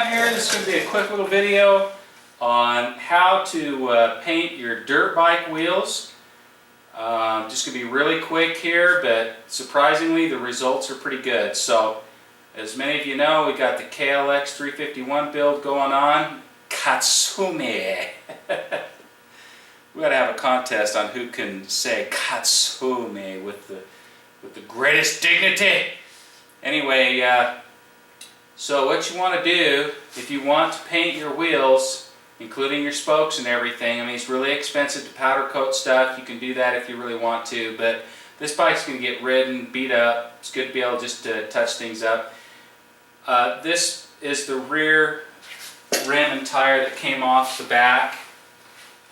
down here. This is going to be a quick little video on how to paint your dirt bike wheels. Just going to be really quick here, but surprisingly the results are pretty good. So as many of you know, we got the KLX 351 build going on. Katsumi. We got to have a contest on who can say Katsumi with the greatest dignity. Anyway, so what you want to do if you want to paint your wheels, including your spokes and everything, I mean it's really expensive to powder coat stuff. You can do that if you really want to, but this bike's going to get ridden, beat up. It's good to be able just to touch things up. This is the rear rim and tire that came off the back.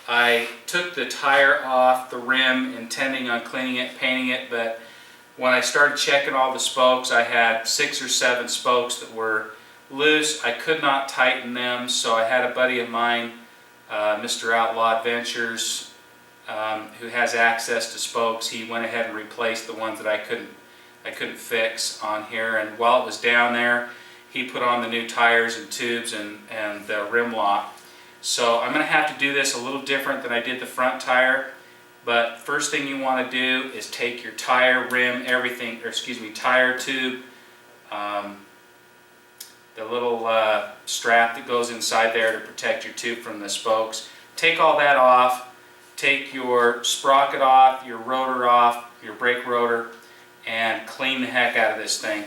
I took the tire off the rim intending on cleaning it, painting it, but when I started checking all the spokes, I had 6 or 7 spokes that were loose. I could not tighten them, so I had a buddy of mine, Mr. Outlaw Adventures, who has access to spokes. He went ahead and replaced the ones that I couldn't fix on here, and while it was down there, he put on the new tires and tubes and the rim lock. So I'm going to have to do this a little different than I did the front tire. But first thing you want to do is take your tire, rim, everything, or excuse me, tire tube, the little strap that goes inside there to protect your tube from the spokes. Take all that off, take your sprocket off, your rotor off, your brake rotor, and clean the heck out of this thing.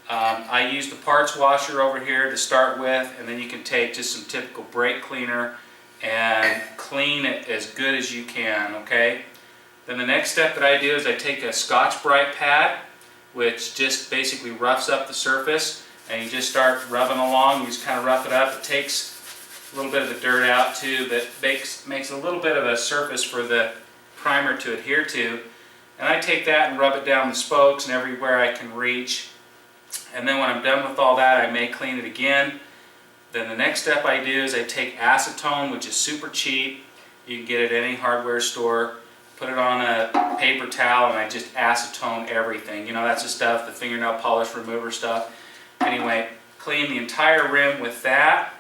I use the parts washer over here to start with, and then you can take just some typical brake cleaner and clean it as good as you can, okay? Then the next step that I do is I take a Scotch-Brite pad, which just basically roughs up the surface, and you just start rubbing along. You just kind of rough it up. It takes a little bit of the dirt out too, but makes a little bit of a surface for the primer to adhere to. And I take that and rub it down the spokes and everywhere I can reach. And then when I'm done with all that, I may clean it again. Then the next step I do is I take acetone, which is super cheap. You can get it at any hardware store. Put it on a paper towel and I just acetone everything. You know, that's the stuff, the fingernail polish remover stuff. Anyway, clean the entire rim with that.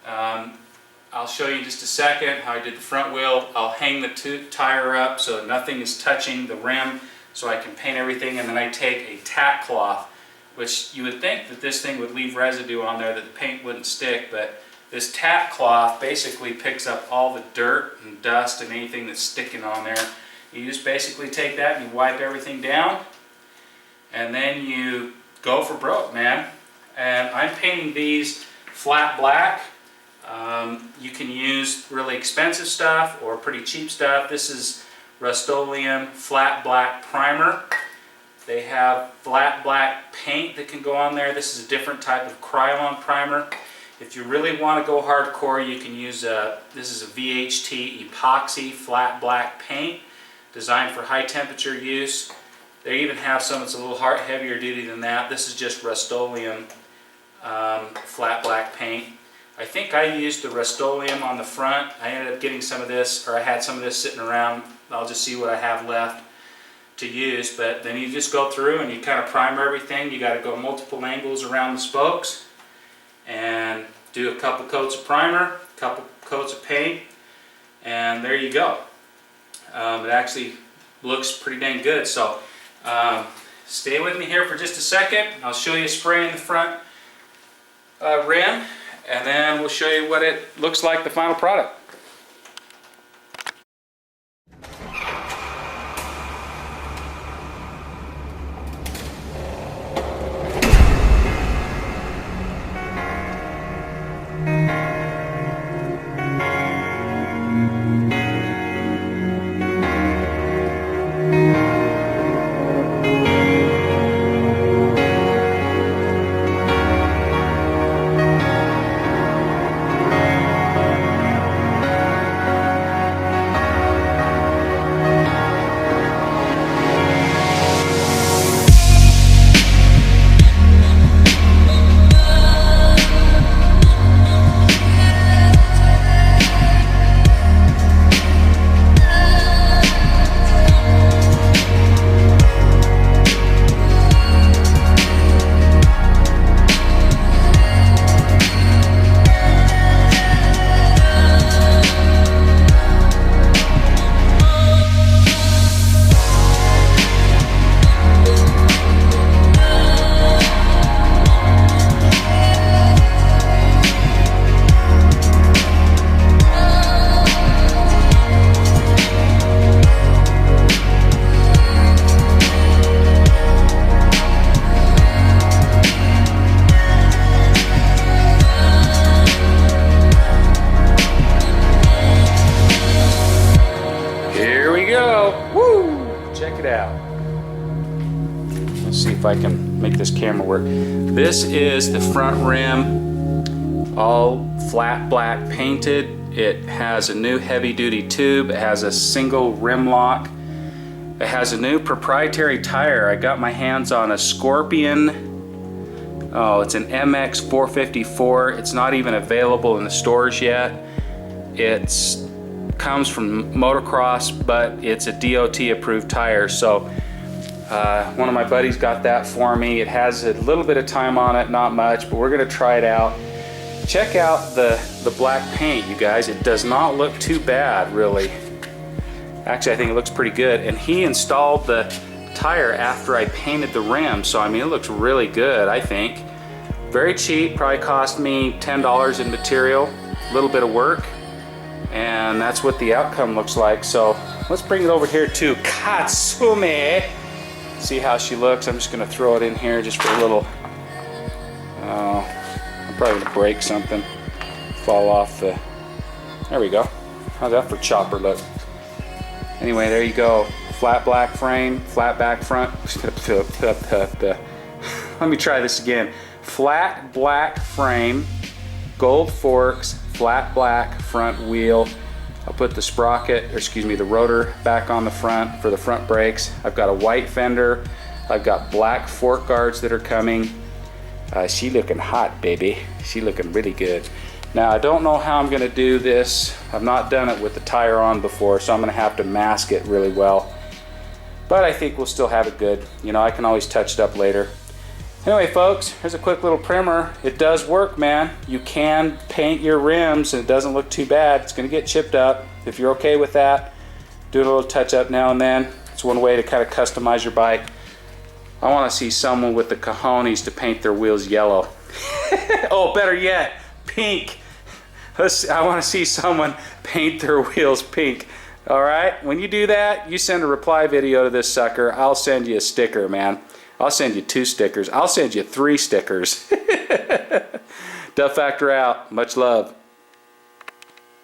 I'll show you in just a second how I did the front wheel. I'll hang the tire up so nothing is touching the rim so I can paint everything, and then I take a tack cloth, which you would think that this thing would leave residue on there, that the paint wouldn't stick, but this tack cloth basically picks up all the dirt and dust and anything that's sticking on there. You just basically take that and you wipe everything down, and then you go for broke, man. And I'm painting these flat black. You can use really expensive stuff or pretty cheap stuff. This is Rust-Oleum flat black primer. They have flat black paint that can go on there. This is a different type of Krylon primer. If you really want to go hardcore, you can use this is a VHT epoxy flat black paint designed for high temperature use. They even have some that's a little heavier duty than that. This is just Rust-Oleum flat black paint. I think I used the Rust-Oleum on the front. I ended up getting some of this, or I had some of this sitting around. I'll just see what I have left to use, but then you just go through and you kind of primer everything. You got to go multiple angles around the spokes and do a couple coats of primer, a couple coats of paint, and there you go. It actually looks pretty dang good. So stay with me here for just a second. I'll show you spraying the front rim, and then we'll show you what it looks like, the final product. Check it out. Let's see if I can make this camera work. This is the front rim, all flat black painted. It has a new heavy-duty tube. It has a single rim lock. It has a new proprietary tire. I got my hands on a Scorpion. Oh, it's an MX 454. It's not even available in the stores yet. It comes from motocross, but it's a DOT approved tire. So one of my buddies got that for me. It has a little bit of time on it, not much, but we're gonna try it out. Check out the black paint, you guys. It does not look too bad, really. Actually, I think it looks pretty good. And he installed the tire after I painted the rim, so I mean, it looks really good, I think. Very cheap, probably cost me $10 in material, a little bit of work, and that's what the outcome looks like. So let's bring it over here to Katsumi. See how she looks. I'm just gonna throw it in here just for a little, I'm probably gonna break something, fall off the, there we go. How's that for chopper look? Anyway, there you go. Flat black frame, flat back front. Let me try this again. Flat black frame, gold forks, flat black front wheel. I'll put the sprocket, or excuse me, the rotor back on the front for the front brakes. I've got a white fender. I've got black fork guards that are coming. She looking hot, baby. She looking really good. Now, I don't know how I'm gonna do this. I've not done it with the tire on before, so I'm gonna have to mask it really well. But I think we'll still have it good. You know, I can always touch it up later. Anyway, folks, here's a quick little primer. It does work, man. You can paint your rims and it doesn't look too bad. It's gonna get chipped up. If you're okay with that, do a little touch up now and then. It's one way to kind of customize your bike. I wanna see someone with the cojones to paint their wheels yellow. Oh, better yet, pink. I want to see someone paint their wheels pink. All right, when you do that, you send a reply video to this sucker. I'll send you a sticker, man. I'll send you 2 stickers. I'll send you 3 stickers. Duff Factor out. Much love.